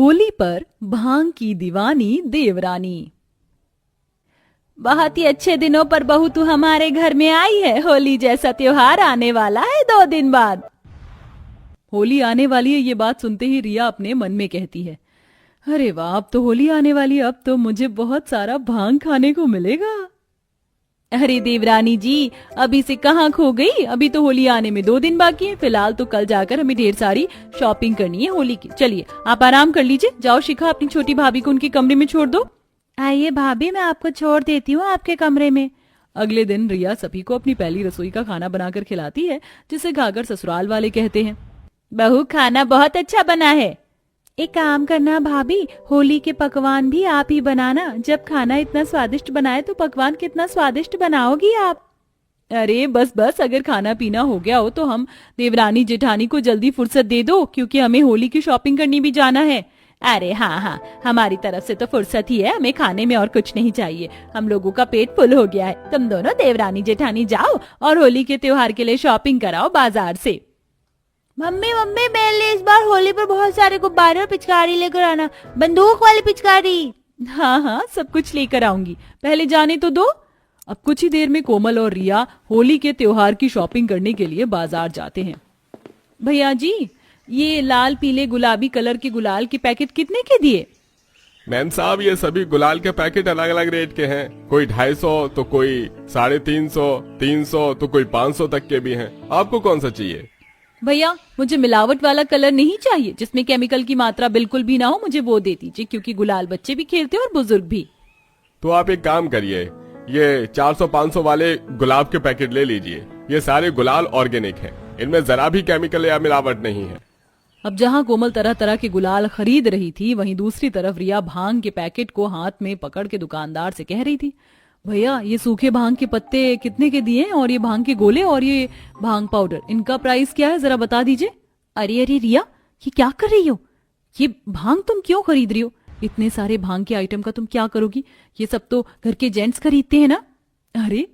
होली पर भांग की दीवानी देवरानी। बहुत ही अच्छे दिनों पर बहू तू हमारे घर में आई है। होली जैसा त्योहार आने वाला है 2 दिन बाद। होली आने वाली है, ये बात सुनते ही रिया अपने मन में कहती है, अरे वाह, अब तो होली आने वाली है, अब तो मुझे बहुत सारा भांग खाने को मिलेगा। अरे देवरानी जी, अभी से कहाँ खो गई? अभी तो होली आने में 2 दिन बाकी है। फिलहाल तो कल जाकर हमें ढेर सारी शॉपिंग करनी है होली की। चलिए आप आराम कर लीजिए। जाओ शिखा, अपनी छोटी भाभी को उनके कमरे में छोड़ दो। आइए भाभी, मैं आपको छोड़ देती हूँ आपके कमरे में। अगले दिन रिया सभी को अपनी पहली रसोई का खाना बनाकर खिलाती है, जिसे खाकर ससुराल वाले कहते हैं, बहू खाना बहुत अच्छा बना है। एक काम करना भाभी, होली के पकवान भी आप ही बनाना। जब खाना इतना स्वादिष्ट बनाए तो पकवान कितना स्वादिष्ट बनाओगी आप। अरे बस बस, अगर खाना पीना हो गया हो तो हम देवरानी जेठानी को जल्दी फुर्सत दे दो, क्योंकि हमें होली की शॉपिंग करनी भी जाना है। अरे हाँ हाँ, हमारी तरफ से तो फुर्सत ही है, हमें खाने में और कुछ नहीं चाहिए। हम लोगों का पेट फुल हो गया है। तुम दोनों देवरानी जेठानी जाओ और होली के त्योहार के लिए शॉपिंग कराओ बाजार से। मम्मी मम्मी, मेरे लिए इस बार होली पर बहुत सारे गुब्बारे और पिचकारी लेकर आना, बंदूक वाली पिचकारी। हाँ हाँ, सब कुछ लेकर आऊंगी, पहले जाने तो दो। अब कुछ ही देर में कोमल और रिया होली के त्योहार की शॉपिंग करने के लिए बाजार जाते हैं। भैया जी, ये लाल पीले गुलाबी कलर के गुलाल के पैकेट कितने के दिए? मैम साहब, ये सभी गुलाल के पैकेट अलग अलग रेट के हैं। कोई 250 तो कोई 350, 300 तो कोई 500 तक के भी हैं। आपको कौन सा चाहिए? भैया, मुझे मिलावट वाला कलर नहीं चाहिए, जिसमें केमिकल की मात्रा बिल्कुल भी ना हो, मुझे वो दे दीजिए, क्योंकि गुलाल बच्चे भी खेलते हैं और बुजुर्ग भी। तो आप एक काम करिए, ये 400-500 वाले गुलाब के पैकेट ले लीजिए। ये सारे गुलाल ऑर्गेनिक हैं, इनमें जरा भी केमिकल या मिलावट नहीं है। अब जहाँ कोमल तरह तरह के गुलाल खरीद रही थी, वहीं दूसरी तरफ रिया भांग के पैकेट को हाथ में पकड़ के दुकानदार से कह रही थी, भैया ये सूखे भांग के पत्ते कितने के दिए हैं, और ये भांग के गोले और ये भांग पाउडर, इनका प्राइस क्या है, जरा बता दीजिए। अरे अरे रिया, ये क्या कर रही हो? ये भांग तुम क्यों खरीद रही हो? इतने सारे भांग के आइटम का तुम क्या करोगी? ये सब तो घर के जेंट्स खरीदते हैं ना। अरे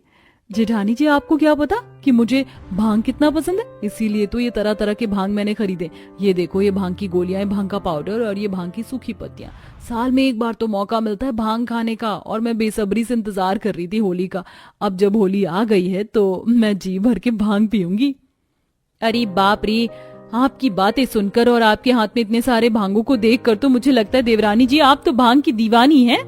जेठानी जी, आपको क्या पता कि मुझे भांग कितना पसंद है, इसीलिए तो ये तरह तरह के भांग मैंने खरीदे। ये देखो, ये भांग की गोलियां, भांग का पाउडर और ये भांग की सूखी पत्तियां। साल में एक बार तो मौका मिलता है भांग खाने का, और मैं बेसब्री से इंतजार कर रही थी होली का। अब जब होली आ गई है तो मैं जी भर के भांग पीऊंगी। अरे बाप रे, आपकी बातें सुनकर और आपके हाथ में इतने सारे भांगों को देखकर तो मुझे लगता है देवरानी जी, आप तो भांग की दीवानी हैं।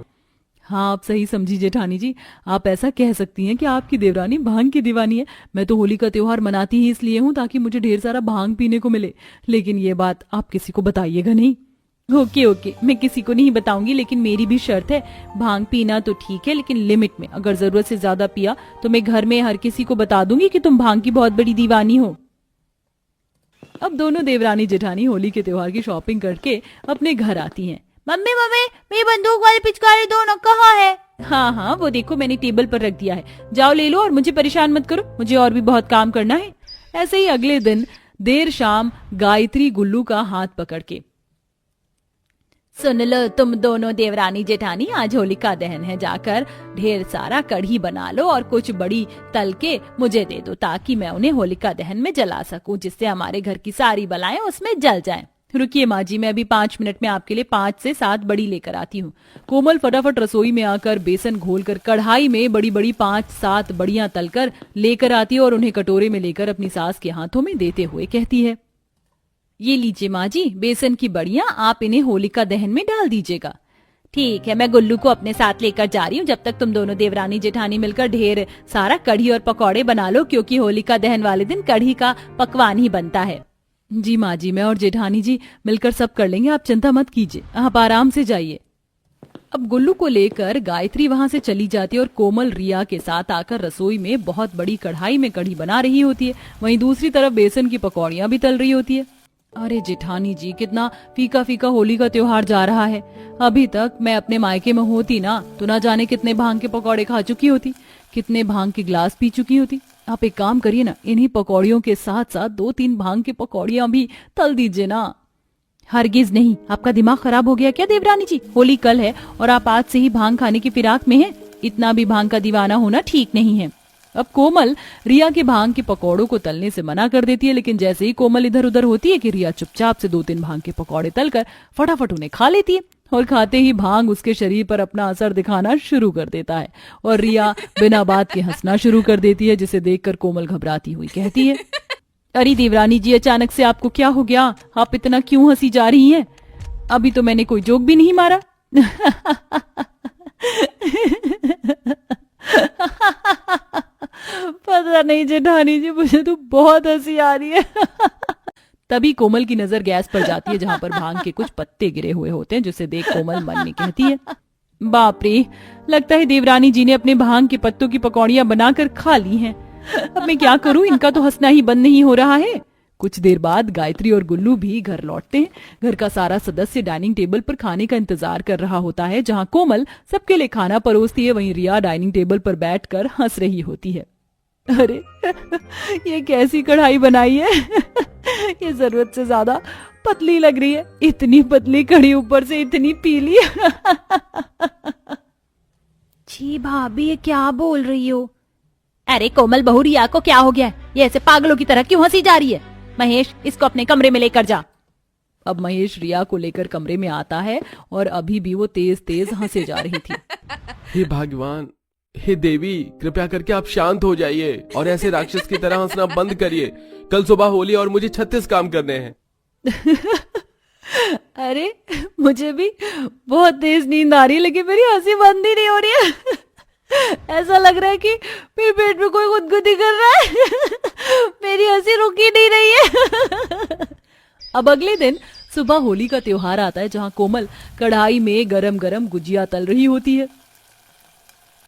हाँ, आप सही समझी जेठानी जी, आप ऐसा कह सकती हैं कि आपकी देवरानी भांग की दीवानी है। मैं तो होली का त्योहार मनाती ही इसलिए हूँ ताकि मुझे ढेर सारा भांग पीने को मिले, लेकिन ये बात आप किसी को बताइएगा नहीं। ओके ओके, मैं किसी को नहीं बताऊंगी, लेकिन मेरी भी शर्त है, भांग पीना तो ठीक है लेकिन लिमिट में। अगर जरूरत से ज्यादा पिया तो मैं घर में हर किसी को बता दूंगी कि तुम भांग की बहुत बड़ी दीवानी हो। अब दोनों देवरानी जेठानी होली के त्योहार की शॉपिंग करके अपने घर आती हैं। मम्मी मम्मी, मेरी बंदूक वाली पिचकारी दो ना, कहाँ है? हाँ हाँ, वो देखो मैंने टेबल पर रख दिया है, जाओ ले लो और मुझे परेशान मत करो, मुझे और भी बहुत काम करना है। ऐसे ही अगले दिन देर शाम गायत्री गुल्लू का हाथ पकड़ के, सुन लो तुम दोनों देवरानी जेठानी, आज होलिका दहन है, जाकर ढेर सारा कढ़ी बना लो और कुछ बड़ी तल के मुझे दे दो, ताकि मैं उन्हें होलिका दहन में जला सकूं, जिससे हमारे घर की सारी बलाएं उसमें जल जाएं। रुकिए माँ जी, मैं अभी 5 मिनट में आपके लिए 5 से 7 बड़ी लेकर आती हूँ। कोमल फटाफट रसोई में आकर बेसन घोलकर कढ़ाई में बड़ी बड़ी 5-7 बड़ियां तलकर लेकर आती है और उन्हें कटोरे में लेकर अपनी सास के हाथों में देते हुए कहती है, ये लीजिए माँ जी, बेसन की बड़ियां, आप इन्हें होलिका दहन में डाल दीजिएगा। ठीक है, मैं गुल्लू को अपने साथ लेकर जा रही हूँ, जब तक तुम दोनों देवरानी जेठानी मिलकर ढेर सारा कढ़ी और पकौड़े बना लो, क्योंकि होलिका दहन वाले दिन कढ़ी का पकवान ही बनता है। जी माँ जी, मैं और जेठानी जी मिलकर सब कर लेंगे, आप चिंता मत कीजिए, आप आराम से जाइए। अब गुल्लू को लेकर गायत्री वहां से चली जाती है और कोमल रिया के साथ आकर रसोई में बहुत बड़ी कढ़ाई में कढ़ी बना रही होती है। वहीं दूसरी तरफ बेसन की पकौड़ियां भी तल रही होती है। अरे जेठानी जी, कितना फीका फीका होली का त्योहार जा रहा है। अभी तक मैं अपने मायके में होती ना तो ना जाने कितने भांग के पकौड़े खा चुकी होती, कितने भांग के ग्लास पी चुकी होती। आप एक काम करिए ना, इन्हीं पकौड़ियों के साथ साथ 2-3 भांग की पकौड़ियां भी तल दीजिए ना। हरगिज नहीं, आपका दिमाग खराब हो गया क्या देवरानी जी? होली कल है और आप आज से ही भांग खाने की फिराक में हैं। इतना भी भांग का दीवाना होना ठीक नहीं है। अब कोमल रिया के भांग के पकौड़ों को तलने से मना कर देती है, लेकिन जैसे ही कोमल इधर उधर होती है कि रिया चुपचाप से 2-3 भांग के पकौड़े तलकर फटाफट उन्हें खा लेती है और खाते ही भांग उसके शरीर पर अपना असर दिखाना शुरू कर देता है और रिया बिना बात के हंसना शुरू कर देती है, जिसे देखकर कोमल घबराती हुई कहती है, अरे देवरानी जी, अचानक से आपको क्या हो गया? आप इतना क्यों हंसी जा रही हैं? अभी तो मैंने कोई जोक भी नहीं मारा। पता नहीं जेठानी जी, मुझे तो बहुत हंसी आ रही है। तभी कोमल की नजर गैस पर जाती है जहां पर भांग के कुछ पत्ते गिरे हुए होते हैं, जिसे देख कोमल मन में कहती है, बाप रे, लगता है देवरानी जी ने अपने भांग के पत्तों की पकौड़ियां बनाकर खा ली हैं। अब मैं क्या करूं, इनका तो हंसना ही बंद नहीं हो रहा है। कुछ देर बाद गायत्री और गुल्लू भी घर लौटते हैं। घर का सारा सदस्य डाइनिंग टेबल पर खाने का इंतजार कर रहा होता है। जहां कोमल सबके लिए खाना परोसती है, वहीं रिया डाइनिंग टेबल पर बैठकर हंस रही होती है। अरे ये कैसी कढ़ाई बनाई है? ये जरूरत से ज्यादा पतली लग रही है। इतनी पतली कढ़ी, ऊपर से इतनी पीली। छी भाभी, ये क्या बोल रही हो? अरे कोमल बहू, रिया को क्या हो गया है? ये ऐसे पागलों की तरह क्यों हंसी जा रही है? महेश, इसको अपने कमरे में लेकर जा। अब महेश रिया को लेकर कमरे में आता है और अभी भी वो तेज तेज हंसे जा रही थी। हे भगवान, हे देवी, कृपया करके आप शांत हो जाइए और ऐसे राक्षस की तरह हंसना बंद करिए। कल सुबह होली और मुझे 36 काम करने हैं। अरे मुझे भी बहुत तेज नींद आ रही है, लेकिन मेरी हंसी बंद ही नहीं हो रही है। ऐसा लग रहा है कि मेरे पेट में कोई गुदगुदी कर रहा है। मेरी हंसी रुक ही नहीं रही है। अब अगले दिन सुबह होली का त्योहार आता है, जहां कोमल कढ़ाई में गरम गरम गुजिया तल रही होती है।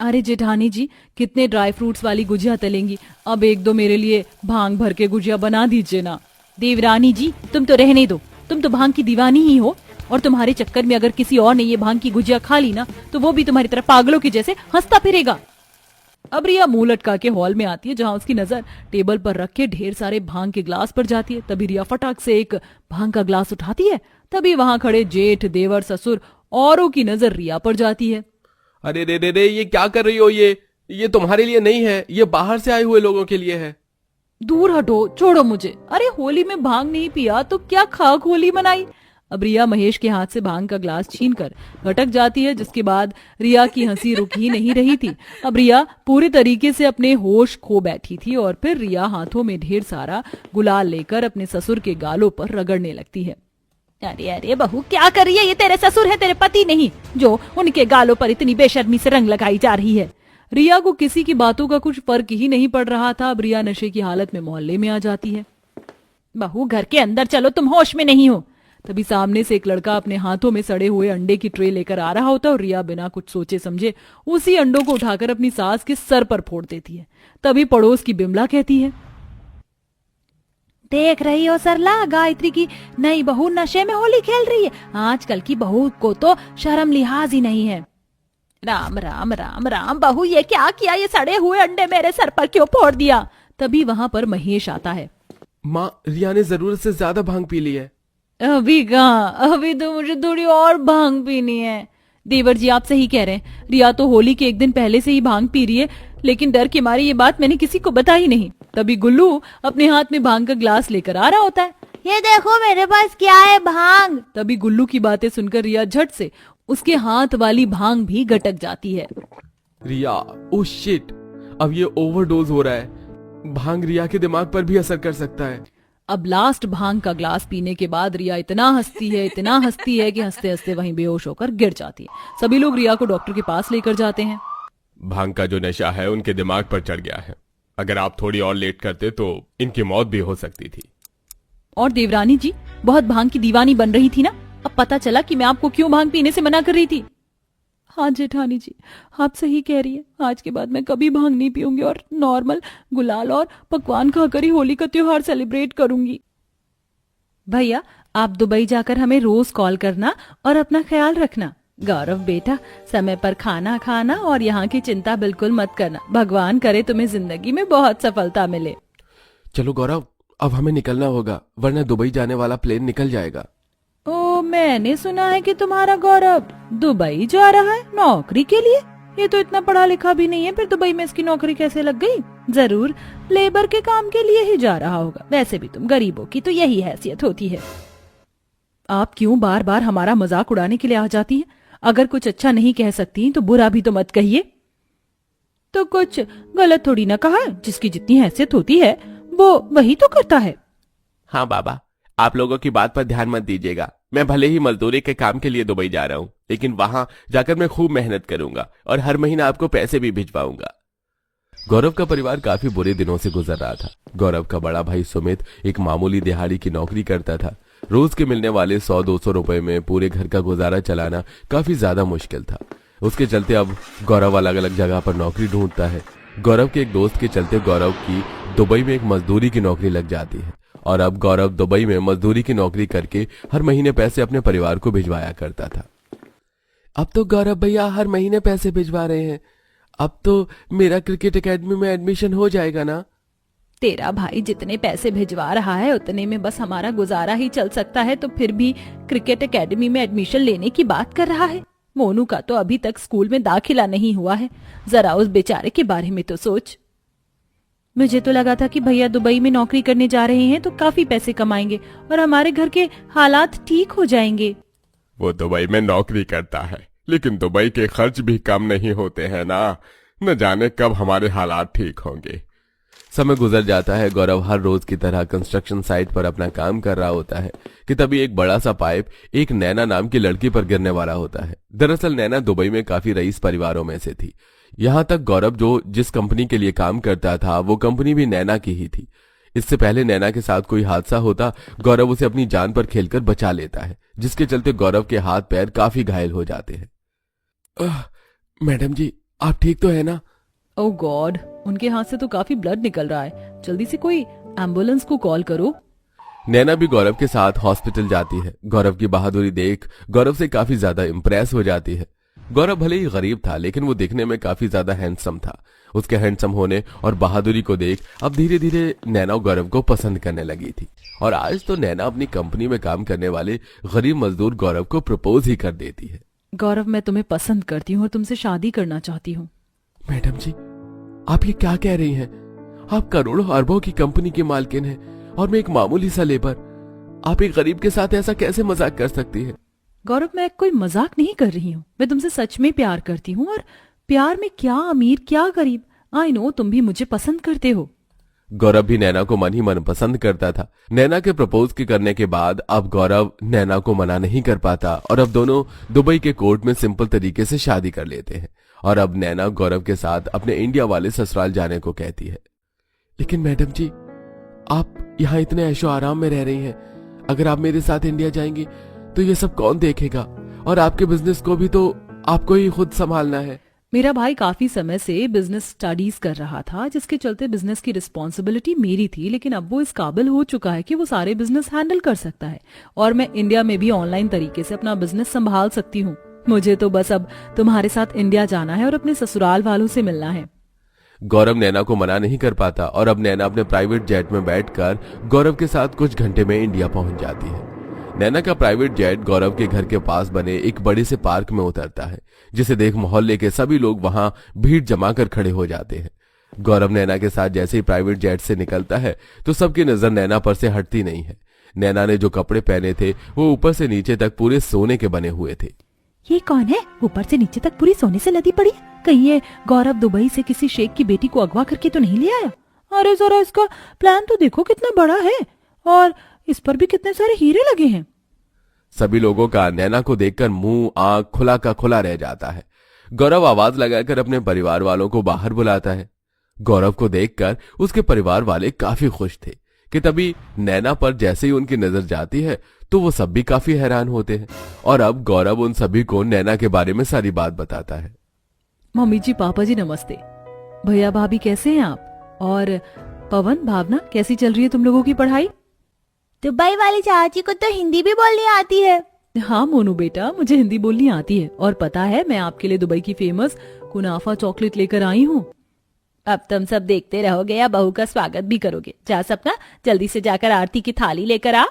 अरे जेठानी जी, कितने ड्राई फ्रूट्स वाली गुजिया तलेंगी? अब 1-2 मेरे लिए भांग भर के गुजिया बना दीजिए ना। देवरानी जी, तुम तो रहने दो, तुम तो भांग की दीवानी ही हो, और तुम्हारे चक्कर में अगर किसी और ने ये भांग की गुजिया खा ली ना, तो वो भी तुम्हारी तरह पागलों के जैसे हंसता फिरेगा। अब रिया मुंह लटका के हॉल में आती है, जहां उसकी नजर टेबल पर रखे ढेर सारे भांग के ग्लास पर जाती है। तभी रिया फटाक से एक भांग का ग्लास उठाती है। तभी वहां खड़े जेठ, देवर, ससुर औरों की नजर रिया पर जाती है। अरे रे रे रे, ये क्या कर रही हो? ये तुम्हारे लिए नहीं है, ये बाहर से आए हुए लोगों के लिए है। दूर हटो, छोड़ो मुझे। अरे होली में भांग नहीं पिया तो क्या खाक होली मनाई? अब रिया महेश के हाथ से भांग का ग्लास छीनकर भटक जाती है, जिसके बाद रिया की हंसी रुक ही नहीं रही थी। अब रिया पूरी तरीके से अपने होश खो बैठी थी और फिर रिया हाथों में ढेर सारा गुलाल लेकर अपने ससुर के गालों पर रगड़ने लगती है। अरे अरे बहू, क्या कर रही है? ये तेरे ससुर है, तेरे पति नहीं, जो उनके गालों पर इतनी बेशर्मी से रंग लगाई जा रही है। रिया को किसी की बातों का कुछ फर्क ही नहीं पड़ रहा था। अब रिया नशे की हालत में मोहल्ले में आ जाती है। बहू, घर के अंदर चलो, तुम होश में नहीं हो। तभी सामने से एक लड़का अपने हाथों में सड़े हुए अंडे की ट्रे लेकर आ रहा होता है और रिया बिना कुछ सोचे समझे उसी अंडों को उठाकर अपनी सास के सर पर फोड़ देती है। तभी पड़ोस की बिमला कहती है, देख रही हो सरला, गायत्री की नई बहू नशे में होली खेल रही है। आजकल की बहू को तो शर्म लिहाज ही नहीं है। राम राम राम राम, बहू ये क्या किया? ये सड़े हुए अंडे मेरे सर पर क्यों फोड़ दिया? तभी वहां पर महेश आता है। माँ, रिया ने जरूरत से ज्यादा भांग पी ली है। अभी कहाँ, अभी तो मुझे थोड़ी और भांग पीनी है। देवर जी, आप सही कह रहे हैं। रिया तो होली के एक दिन पहले से ही भांग पी रही है, लेकिन डर के मारे ये बात मैंने किसी को बताई नहीं। तभी गुल्लू अपने हाथ में भांग का ग्लास लेकर आ रहा होता है। ये देखो मेरे पास क्या है, भांग। तभी गुल्लू की बातें सुनकर रिया झट से उसके हाथ वाली भांग भी गटक जाती है। रिया, ओह शिट, अब ये ओवरडोज हो रहा है। भांग रिया के दिमाग पर भी असर कर सकता है। अब लास्ट भांग का ग्लास पीने के बाद रिया इतना हंसती है कि हंसते हंसते वहीं बेहोश होकर गिर जाती है। सभी लोग रिया को डॉक्टर के पास लेकर जाते हैं। भांग का जो नशा है उनके दिमाग पर चढ़ गया है। अगर आप थोड़ी और लेट करते तो इनकी मौत भी हो सकती थी। और देवरानी जी बहुत भांग की दीवानी बन रही थी ना, अब पता चला कि मैं आपको क्यों भांग पीने से मना कर रही थी। हाँ जेठानी जी, आप सही कह रही है। आज के बाद मैं कभी भांग नहीं पीऊंगी और नॉर्मल गुलाल और पकवान खाकर ही होली का त्योहार सेलिब्रेट करूंगी। भैया, आप दुबई जाकर हमें रोज कॉल करना और अपना ख्याल रखना। गौरव बेटा, समय पर खाना खाना और यहाँ की चिंता बिल्कुल मत करना। भगवान करे तुम्हें जिंदगी में बहुत सफलता मिले। चलो गौरव, अब हमें निकलना होगा, वरना दुबई जाने वाला प्लेन निकल जाएगा। ओ, मैंने सुना है कि तुम्हारा गौरव दुबई जा रहा है नौकरी के लिए। ये तो इतना पढ़ा लिखा भी नहीं है, फिर दुबई में इसकी नौकरी कैसे लग गई? जरूर लेबर के काम के लिए ही जा रहा होगा। वैसे भी तुम गरीबों की तो यही हैसियत होती है। आप क्यों बार बार हमारा मजाक उड़ाने के लिए आ जाती हैं? अगर कुछ अच्छा नहीं कह सकती तो बुरा भी तो मत कहिए। तो कुछ गलत थोड़ी ना कहा है, जिसकी जितनी हैसियत होती है वो वही तो करता है। हाँ बाबा, आप लोगों की बात पर ध्यान मत दीजिएगा। मैं भले ही मजदूरी के काम के लिए दुबई जा रहा हूँ, लेकिन वहां जाकर मैं खूब मेहनत करूंगा और हर महीना आपको पैसे भी भिजवाऊंगा। गौरव का परिवार काफी बुरे दिनों से गुजर रहा था। गौरव का बड़ा भाई सुमित एक मामूली दिहाड़ी की नौकरी करता था। रोज के मिलने वाले 100-200 रुपए में पूरे घर का गुजारा चलाना काफी ज्यादा मुश्किल था। उसके चलते अब गौरव अलग अलग जगह पर नौकरी ढूंढता है। गौरव के एक दोस्त के चलते गौरव की दुबई में एक मजदूरी की नौकरी लग जाती है और अब गौरव दुबई में मजदूरी की नौकरी करके हर महीने पैसे अपने परिवार को भिजवाया करता था। अब तो गौरव भैया हर महीने पैसे भिजवा रहे हैं। अब तो मेरा क्रिकेट एकेडमी में एडमिशन हो जाएगा ना? तेरा भाई जितने पैसे भिजवा रहा है उतने में बस हमारा गुजारा ही चल सकता है, तो फिर भी क्रिकेट एकेडमी में एडमिशन लेने की बात कर रहा है। मोनू का तो अभी तक स्कूल में दाखिला नहीं हुआ है। जरा उस बेचारे के बारे में तो सोच। मुझे तो लगा था कि भैया दुबई में नौकरी करने जा रहे हैं तो काफी पैसे कमाएंगे और हमारे घर के हालात ठीक हो जाएंगे। वो दुबई में नौकरी करता है, लेकिन दुबई के खर्च भी कम नहीं होते हैं ना। न जाने कब हमारे हालात ठीक होंगे। समय गुजर जाता है। गौरव हर रोज की तरह कंस्ट्रक्शन साइट पर अपना काम कर रहा होता है कि तभी एक बड़ा सा पाइप एक नैना नाम की लड़की पर गिरने वाला होता है। दरअसल नैना दुबई में काफी रईस परिवारों में से थी। यहाँ तक गौरव जो जिस कंपनी के लिए काम करता था वो कंपनी भी नैना की ही थी। इससे पहले नैना के साथ कोई हादसा होता, गौरव उसे अपनी जान पर खेलकर बचा लेता है, जिसके चलते गौरव के हाथ पैर काफी घायल हो जाते हैं। मैडम जी, आप ठीक तो है ना? ओह गॉड, उनके हाथ से तो काफी ब्लड निकल रहा है। जल्दी से कोई एम्बुलेंस को कॉल करो। नैना भी गौरव के साथ हॉस्पिटल जाती है। गौरव की बहादुरी देख गौरव से काफी ज्यादा इम्प्रेस हो जाती है। गौरव भले ही गरीब था, लेकिन वो दिखने में काफी ज्यादा हैंडसम था। उसके हैंडसम होने और बहादुरी को देख अब धीरे धीरे नैना गौरव को पसंद करने लगी थी और आज तो नैना अपनी कंपनी में काम करने वाले गरीब मजदूर गौरव को प्रपोज ही कर देती है। गौरव, मैं तुम्हें पसंद करती हूँ और तुमसे शादी करना चाहती हूँ। मैडम जी, आप ये क्या कह रही हैं? आप करोड़ों अरबों की कंपनी की मालकिन हैं और मैं एक मामूली सा लेबर। आप एक गरीब के साथ ऐसा कैसे मजाक कर सकती हैं? गौरव, मैं कोई मजाक नहीं कर रही हूँ। मैं तुमसे सच में प्यार करती हूँ और प्यार में क्या अमीर क्या गरीब, आई नो तुम भी मुझे पसंद करते हो। गौरव भी नैना को मन ही मन पसंद करता था। नैना के प्रपोज के करने के बाद अब गौरव नैना को मना नहीं कर पाता और अब दोनों दुबई के कोर्ट में सिंपल तरीके से शादी कर लेते हैं और अब नैना गौरव के साथ अपने इंडिया वाले ससुराल जाने को कहती है। लेकिन मैडम जी, आप यहाँ इतने ऐशो आराम में रह रही हैं। अगर आप मेरे साथ इंडिया जाएंगी तो ये सब कौन देखेगा? और आपके बिजनेस को भी तो आपको ही खुद संभालना है। मेरा भाई काफी समय से बिजनेस स्टडीज कर रहा था, जिसके चलते बिजनेस की रिस्पॉन्सिबिलिटी मेरी थी, लेकिन अब वो इस काबिल हो चुका है कि वो सारे बिजनेस हैंडल कर सकता है और मैं इंडिया में भी ऑनलाइन तरीके से अपना बिजनेस संभाल सकती हूँ। मुझे तो बस अब तुम्हारे साथ इंडिया जाना है और अपने ससुराल वालों से मिलना है। गौरव नैना को मना नहीं कर पाता और अब नैना अपने प्राइवेट जेट में बैठकर गौरव के साथ कुछ घंटे में इंडिया पहुंच जाती है। नैना का प्राइवेट जेट गौरव के घर के पास बने एक बड़े से पार्क में उतरता है, जिसे देख मोहल्ले के सभी लोग वहां भीड़ जमा कर खड़े हो जाते हैं। गौरव नैना के साथ जैसे ही प्राइवेट जेट से निकलता है तो सबकी नजर नैना पर से हटती नहीं है। नैना ने जो कपड़े पहने थे वो ऊपर से नीचे तक पूरे सोने के बने हुए थे। ये कौन है? ऊपर से नीचे तक पूरी सोने से लदी पड़ी। कहीं ये गौरव दुबई से किसी शेख की बेटी को अगवा करके तो नहीं ले आया? अरे जरा इसका प्लान तो देखो कितना बड़ा है और इस पर भी कितने सारे हीरे लगे हैं। सभी लोगों का नैना को देखकर मुंह आंख खुला का खुला रह जाता है। गौरव आवाज लगाकर अपने परिवार वालों को बाहर बुलाता है। गौरव को देखकर उसके परिवार वाले काफी खुश थे कि तभी नैना पर जैसे ही उनकी नजर जाती है तो वो सब भी काफी हैरान होते हैं और अब गौरव उन सभी को नैना के बारे में सारी बात बताता है। मम्मी जी, पापा जी नमस्ते। भैया भाभी कैसे हैं आप? और पवन, भावना, कैसी चल रही है तुम लोगों की पढ़ाई? दुबई वाली चाची को तो हिंदी भी बोलनी आती है। हाँ मोनू बेटा, मुझे हिंदी बोलनी आती है और पता है मैं आपके लिए दुबई की फेमस कुनाफा चॉकलेट लेकर आई हूँ। अब तुम सब देखते रहोगे या बहू का स्वागत भी करोगे? जा सपना, जल्दी से जाकर आरती की थाली लेकर आ।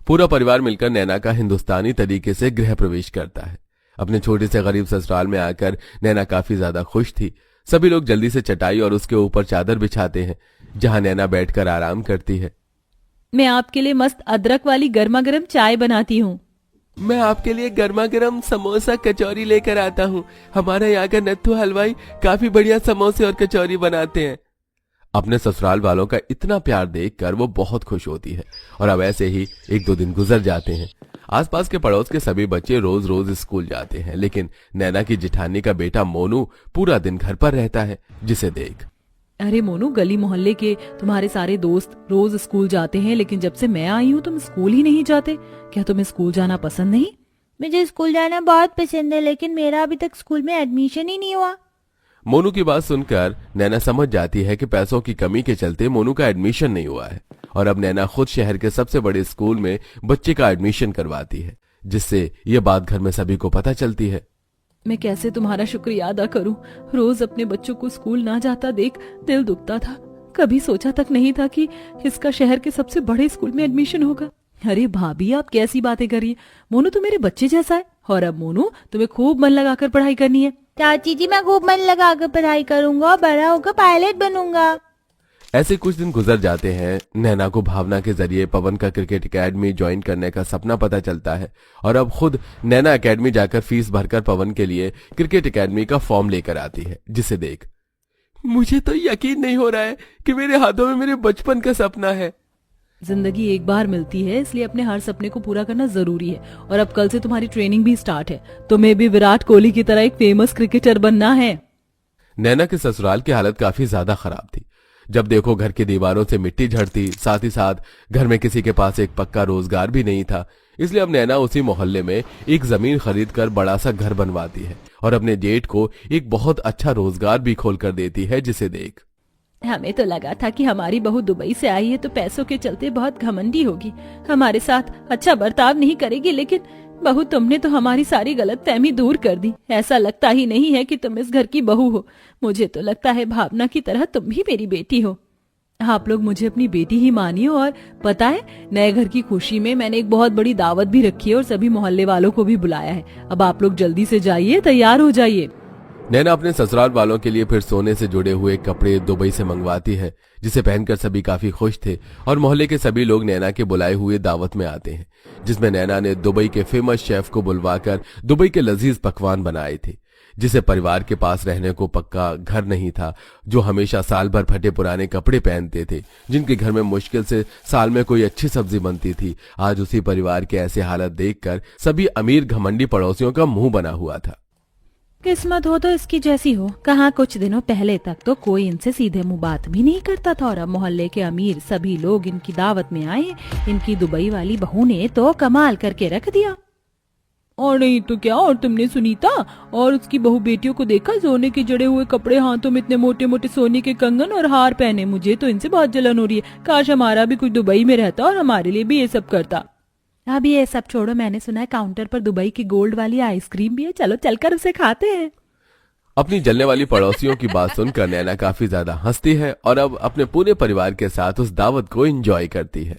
पूरा परिवार मिलकर नैना का हिंदुस्तानी तरीके से गृह प्रवेश करता है। अपने छोटे से गरीब ससुराल में आकर नैना काफी ज्यादा खुश थी। सभी लोग जल्दी से चटाई और उसके ऊपर चादर बिछाते हैं, जहां नैना बैठकर आराम करती है। मैं आपके लिए मस्त अदरक वाली गर्मा गर्म चाय बनाती हूँ। मैं आपके लिए गर्मा गर्म समोसा कचौरी लेकर आता हूँ। हमारे यहाँ का नत्थू हलवाई काफी बढ़िया समोसे और कचौरी बनाते हैं। अपने ससुराल वालों का इतना प्यार देखकर वो बहुत खुश होती है। और अब ऐसे ही 1-2 दिन गुजर जाते हैं। आसपास के पड़ोस के सभी बच्चे रोज रोज स्कूल जाते हैं, लेकिन नैना की जिठानी का बेटा मोनू पूरा दिन घर पर रहता है, जिसे देख अरे मोनू, गली मोहल्ले के तुम्हारे सारे दोस्त रोज स्कूल जाते हैं, लेकिन जब से मैं आई हूँ तुम स्कूल ही नहीं जाते। क्या तुम्हें स्कूल जाना पसंद नहीं? मुझे स्कूल जाना बहुत पसंद है, लेकिन मेरा अभी तक स्कूल में एडमिशन ही नहीं हुआ। मोनू की बात सुनकर नैना समझ जाती है कि पैसों की कमी के चलते मोनू का एडमिशन नहीं हुआ है, और अब नैना खुद शहर के सबसे बड़े स्कूल में बच्चे का एडमिशन करवाती है, जिससे ये बात घर में सभी को पता चलती है। मैं कैसे तुम्हारा शुक्रिया अदा करूं? रोज अपने बच्चों को स्कूल ना जाता देख दिल दुखता था। कभी सोचा तक नहीं था कि इसका शहर के सबसे बड़े स्कूल में एडमिशन होगा। अरे भाभी, आप कैसी बातें कर रही है? मोनू तो मेरे बच्चे जैसा है। और अब मोनू, तुम्हें खूब मन लगाकर पढ़ाई करनी है। चाची जी, मैं खूब मन लगाकर पढ़ाई करूंगा, बड़ा होकर पायलट बनूंगा। ऐसे कुछ दिन गुजर जाते हैं। नैना को भावना के जरिए पवन का क्रिकेट एकेडमी ज्वाइन करने का सपना पता चलता है, और अब खुद नैना एकेडमी जाकर फीस भरकर पवन के लिए क्रिकेट एकेडमी का फॉर्म लेकर आती है, जिसे देख मुझे तो यकीन नहीं हो रहा है कि मेरे हाथों में मेरे बचपन का सपना है। जिंदगी एक बार मिलती है, इसलिए अपने हर सपने को पूरा करना जरूरी है। और अब कल से तुम्हारी ट्रेनिंग भी स्टार्ट है। तुम्हें भी विराट कोहली की तरह एक फेमस क्रिकेटर बनना है। नैना के ससुराल की हालत काफी ज्यादा खराब थी। जब देखो घर की दीवारों से मिट्टी झड़ती, साथ ही साथ घर में किसी के पास एक पक्का रोजगार भी नहीं था। इसलिए अब नैना उसी मोहल्ले में एक जमीन खरीदकर बड़ा सा घर बनवाती है, और अपने जेठ को एक बहुत अच्छा रोजगार भी खोल कर देती है, जिसे देख हमें तो लगा था कि हमारी बहू दुबई से आई है तो पैसों के चलते बहुत घमंडी होगी, हमारे साथ अच्छा बर्ताव नहीं करेगी, लेकिन बहू तुमने तो हमारी सारी गलतफहमी दूर कर दी। ऐसा लगता ही नहीं है कि तुम इस घर की बहू हो। मुझे तो लगता है भावना की तरह तुम भी मेरी बेटी हो। आप लोग मुझे अपनी बेटी ही मानिए। और पता है, नए घर की खुशी में मैंने एक बहुत बड़ी दावत भी रखी है और सभी मोहल्ले वालों को भी बुलाया है। अब आप लोग जल्दी से जाइए, तैयार हो जाइए। नैना अपने ससुराल वालों के लिए फिर सोने से जुड़े हुए कपड़े दुबई से मंगवाती है, जिसे पहनकर सभी काफी खुश थे। और मोहल्ले के सभी लोग नैना के बुलाए हुए दावत में आते हैं, जिसमें नैना ने दुबई के फेमस शेफ को बुलवाकर दुबई के लजीज पकवान बनाए थे, जिसे परिवार के पास रहने को पक्का घर नहीं था, जो हमेशा साल भर फटे पुराने कपड़े पहनते थे, जिनके घर में मुश्किल से साल में कोई अच्छी सब्जी बनती थी। आज उसी परिवार के ऐसे हालत देखकर सभी अमीर घमंडी पड़ोसियों का मुंह बना हुआ था। किस्मत हो तो इसकी जैसी हो। कहाँ कुछ दिनों पहले तक तो कोई इनसे सीधे मुंह बात भी नहीं करता था, और अब मोहल्ले के अमीर सभी लोग इनकी दावत में आए। इनकी दुबई वाली बहू ने तो कमाल करके रख दिया। और नहीं तो क्या। और तुमने सुनीता और उसकी बहू बेटियों को देखा? सोने के जड़े हुए कपड़े, हाथों में इतने मोटे मोटे सोने के कंगन और हार पहने। मुझे तो इनसे बहुत जलन हो रही है। काश हमारा भी कुछ दुबई में रहता और हमारे लिए भी ये सब करता। अब ये सब छोड़ो, मैंने सुना है काउंटर पर दुबई की गोल्ड वाली आइसक्रीम भी है। चलो चलकर उसे खाते हैं। अपनी जलने वाली पड़ोसियों की बात सुनकर नैना काफी ज्यादा हंसती है, और अब अपने पूरे परिवार के साथ उस दावत को एंजॉय करती है।